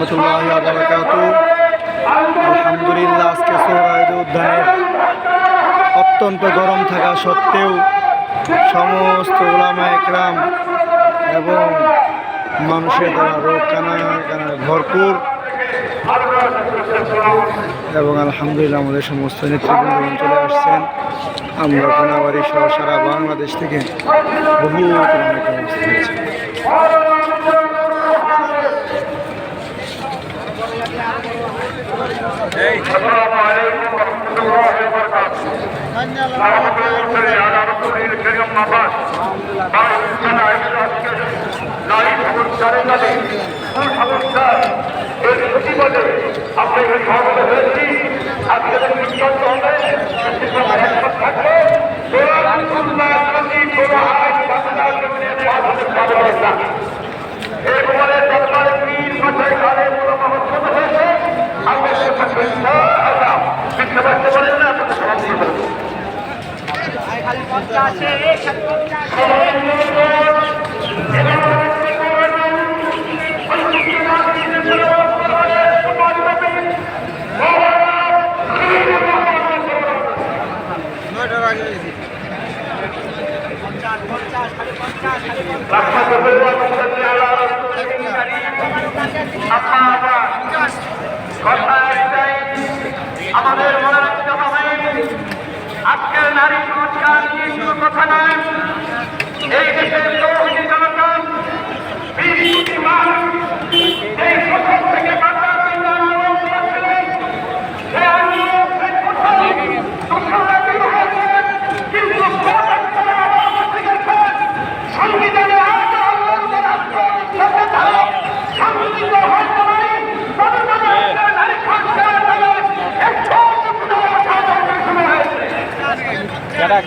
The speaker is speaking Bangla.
রহমতুল্লাহি ওয়া বারাকাতুহু। আলহামদুলিল্লাহ, আজকে সোহরা ঈদ উদ্যানের অত্যন্ত গরম থাকা সত্ত্বেও সমস্ত উলামা একরাম এবং মানুষের দ্বারা রোগ কানায় ভরপুর এবং আলহামদুলিল্লাহ আমাদের সমস্ত নেতৃবৃন্দগণ চলে আসছেন। আমরা কোনাবাড়ি সহ সারা বাংলাদেশ থেকে বহু উলামা একরাম উপস্থিত হয়েছে। السلام عليكم ورحمة الله وبركاته. نحمد ونصلي على رسوله الكريم أما بعد. بعد سنة لا يحضر سنة কোন সমস্যার এর প্রতিবাদে আমরা এই সমাবেশ হয়েছি। আজকের সিদ্ধান্ত হবে থাকবে এরপরে সরকারের পীর মাথায় ঘরে বড় মহত্ব হয়েছে। আমাদের মনে রাখতে হবে, আজকের নারী সংস্কার নিয়ে শুধু কথা নয়, এই দেশের তৌহিদি জনতা 20 কোটি মানুষ এই শোষণ থেকে বাঁচার জন্য আন্দোলন করেছিলেন। সেই আন্দোলন কিন্তু সংবিধানে সংবিধিত হয়তো নাই, তবে নারী সংস্কার কেডা